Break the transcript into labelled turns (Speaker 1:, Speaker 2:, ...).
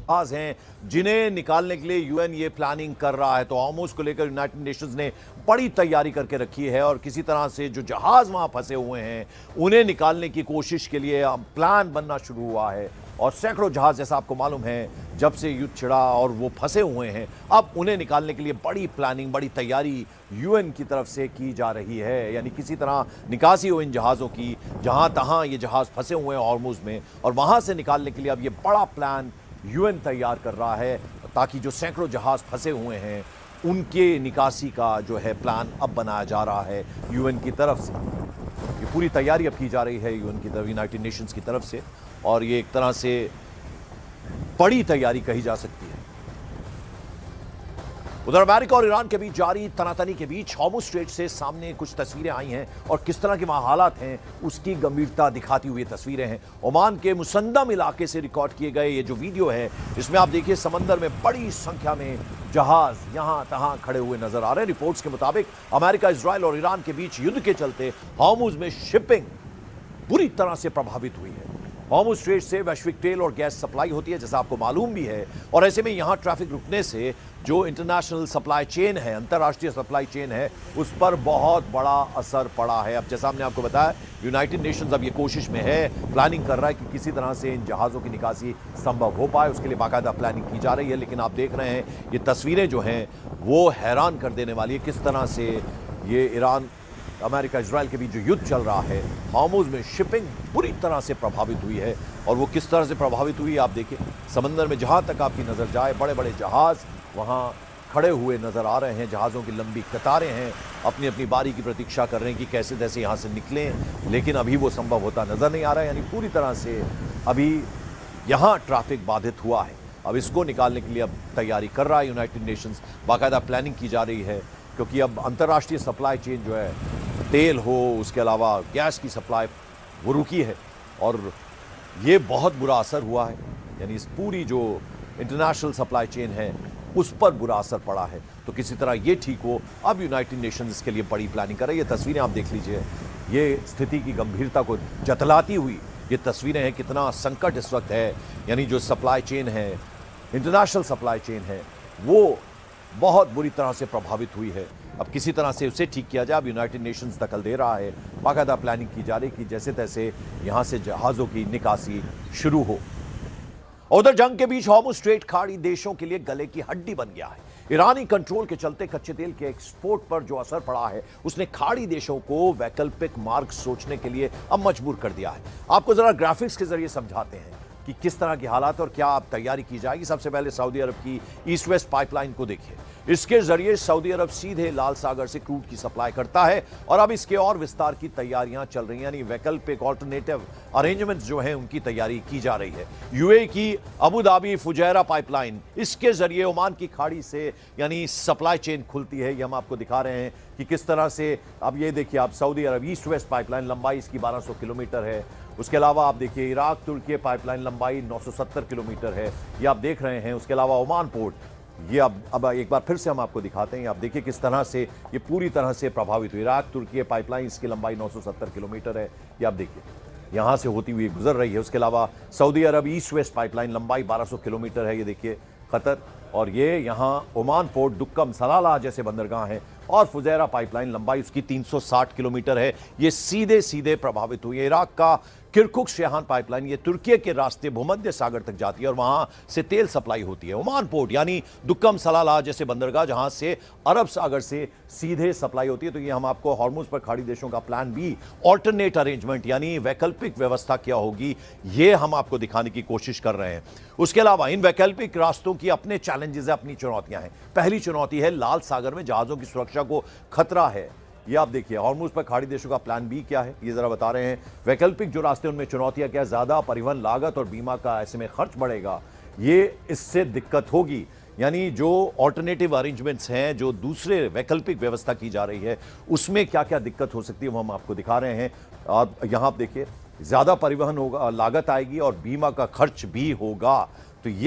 Speaker 1: जहाज हैं जिन्हें निकालने के लिए यूएन ये प्लानिंग कर रहा है। तो हॉर्मुज को लेकर यूनाइटेड नेशंस ने बड़ी तैयारी करके रखी है और किसी तरह से जो जहाज वहां फंसे हुए हैं उन्हें निकालने की कोशिश के लिए प्लान बनना शुरू हुआ है। और सैकड़ों जहाज, जैसा आपको मालूम है, जब से युद्ध छिड़ा और वो फंसे हुए हैं, अब उन्हें निकालने के लिए बड़ी प्लानिंग, बड़ी तैयारी यूएन की तरफ से की जा रही है। यानी किसी तरह निकासी हो इन जहाज़ों की, जहां तहां ये जहाज़ फंसे हुए हैं हॉर्मुज में, और वहां से निकालने के लिए अब ये बड़ा प्लान यूएन तैयार कर रहा है ताकि जो सैकड़ों जहाज फंसे हुए हैं उनके निकासी का जो है प्लान अब बनाया जा रहा है यूएन की तरफ से। ये पूरी तैयारी अब की जा रही है यूएन की तरफ, यूनाइटेड नेशंस की तरफ से, और ये एक तरह से बड़ी तैयारी कही जा सकती है। उधर अमेरिका और ईरान के बीच जारी तनातनी के बीच हॉर्मुज स्ट्रेट से सामने कुछ तस्वीरें आई हैं और किस तरह के वहां हालात हैं उसकी गंभीरता दिखाती हुई तस्वीरें हैं। ओमान के मुसंदम इलाके से रिकॉर्ड किए गए ये जो वीडियो है, इसमें आप देखिए समंदर में बड़ी संख्या में जहाज यहां तहां खड़े हुए नजर आ रहे हैं। रिपोर्ट्स के मुताबिक अमेरिका, इजराइल और ईरान के बीच युद्ध के चलते हॉर्मुज में शिपिंग बुरी तरह से प्रभावित हुई है। हॉर्मुज स्ट्रेट से वैश्विक तेल और गैस सप्लाई होती है, जैसा आपको मालूम भी है, और ऐसे में यहां ट्रैफिक रुकने से जो इंटरनेशनल सप्लाई चेन है, अंतर्राष्ट्रीय सप्लाई चेन है, उस पर बहुत बड़ा असर पड़ा है। अब जैसा हमने आपको बताया, यूनाइटेड नेशंस अब ये कोशिश में है, प्लानिंग कर रहा है कि किसी तरह से इन जहाज़ों की निकासी संभव हो पाए, उसके लिए बाकायदा प्लानिंग की जा रही है। लेकिन आप देख रहे हैं ये तस्वीरें जो हैं वो हैरान कर देने वाली है, किस तरह से ये ईरान, अमेरिका, इजराइल के बीच जो युद्ध चल रहा है, हॉर्मुज में शिपिंग बुरी तरह से प्रभावित हुई है। और वो किस तरह से प्रभावित हुई आप देखिए, समंदर में जहां तक आपकी नजर जाए बड़े बड़े जहाज वहां खड़े हुए नजर आ रहे हैं। जहाज़ों की लंबी कतारें हैं, अपनी अपनी बारी की प्रतीक्षा कर रहे हैं कि कैसे तैसे यहाँ से निकलें, लेकिन अभी वो संभव होता नजर नहीं आ रहा है। यानी पूरी तरह से अभी यहाँ ट्रैफिक बाधित हुआ है। अब इसको निकालने के लिए अब तैयारी कर रहा है यूनाइटेड नेशंस, बाकायदा प्लानिंग की जा रही है, क्योंकि अब अंतर्राष्ट्रीय सप्लाई चेन जो है, तेल हो, उसके अलावा गैस की सप्लाई, वो रुकी है और ये बहुत बुरा असर हुआ है। यानी इस पूरी जो इंटरनेशनल सप्लाई चेन है उस पर बुरा असर पड़ा है। तो किसी तरह ये ठीक हो, अब यूनाइटेड नेशंस इसके लिए बड़ी प्लानिंग कर रही है। ये तस्वीरें आप देख लीजिए, ये स्थिति की गंभीरता को जतलाती हुई ये तस्वीरें हैं, कितना संकट इस वक्त है। यानी जो सप्लाई चेन है, इंटरनेशनल सप्लाई चेन है, वो बहुत बुरी तरह से प्रभावित हुई है। अब किसी तरह से उसे ठीक किया जाए, अब यूनाइटेड नेशंस दखल दे रहा है, बाकायदा प्लानिंग की जा रही कि जैसे तैसे यहां से जहाज़ों की निकासी शुरू हो। उधर जंग के बीच हॉर्मुज स्ट्रेट खाड़ी देशों के लिए गले की हड्डी बन गया है। ईरानी कंट्रोल के चलते कच्चे तेल के एक्सपोर्ट पर जो असर पड़ा है उसने खाड़ी देशों को वैकल्पिक मार्ग सोचने के लिए अब मजबूर कर दिया है। आपको जरा ग्राफिक्स के जरिए समझाते हैं कि किस तरह की हालात और क्या अब तैयारी की जाएगी। सबसे पहले सऊदी अरब की ईस्ट वेस्ट पाइपलाइन को देखिए। इसके जरिए सऊदी अरब सीधे लाल सागर से क्रूड की सप्लाई करता है और अब इसके और विस्तार की तैयारियां चल रही हैं, यानी वैकल्पिक ऑल्टरनेटिव अरेंजमेंट्स जो हैं उनकी तैयारी की जा रही है। यूएई की अबू धाबी फुजैरा पाइपलाइन, इसके जरिए ओमान की खाड़ी से यानी सप्लाई चेन खुलती है। ये हम आपको दिखा रहे हैं कि किस तरह से। अब ये देखिए आप, सऊदी अरब ईस्ट वेस्ट पाइपलाइन, लंबाई इसकी 1200 किलोमीटर है। उसके अलावा आप देखिए इराक तुर्की पाइपलाइन, लंबाई 970 किलोमीटर है, ये आप देख रहे हैं। उसके अलावा ओमान पोर्ट, ये अब एक बार फिर से हम आपको दिखाते हैं। आप देखिए किस तरह से ये पूरी तरह से प्रभावित हुई। इराक तुर्की पाइपलाइन, इसकी लंबाई 970 किलोमीटर है, ये आप देखिए यहाँ से होती हुई गुजर रही है। उसके अलावा सऊदी अरब ईस्ट वेस्ट पाइपलाइन, लंबाई 1200 किलोमीटर है, ये देखिए कतर, और ये यहाँ ओमान पोर्ट, दुक्कम, सलाला जैसे बंदरगाह हैं, और फुजैरा पाइपलाइन, लंबाई उसकी 360 किलोमीटर है, ये सीधे सीधे प्रभावित हुई है। इराक का किरकुक शेहान पाइपलाइन, ये तुर्की के रास्ते भूमध्य सागर तक जाती है और वहां से तेल सप्लाई होती है। ओमान पोर्ट यानी दुक्कम, सलाला जैसे बंदरगाह, जहां से अरब सागर से सीधे सप्लाई होती है। तो ये हम आपको हॉर्मुज पर खाड़ी देशों का प्लान बी, ऑल्टरनेट अरेंजमेंट यानी वैकल्पिक व्यवस्था क्या होगी, ये हम आपको दिखाने की कोशिश कर रहे हैं। उसके अलावा इन वैकल्पिक रास्तों की अपने चैलेंजेस है, अपनी चुनौतियां हैं। पहली चुनौती है लाल सागर में जहाजों की सुरक्षा को खतरा है। ये आप देखिए हॉर्मुज पर खाड़ी देशों का प्लान बी क्या है, ये जरा बता रहे हैं। वैकल्पिक जो रास्ते, उनमें चुनौतियां क्या, ज्यादा परिवहन लागत और बीमा का ऐसे में खर्च बढ़ेगा, ये इससे दिक्कत होगी। यानी जो ऑल्टरनेटिव अरेंजमेंट्स हैं, जो दूसरे वैकल्पिक व्यवस्था की जा रही है, उसमें क्या क्या दिक्कत हो सकती है वो हम आपको दिखा रहे हैं। और यहां आप देखिए ज्यादा परिवहन होगा, लागत आएगी और बीमा का खर्च भी होगा। तो ये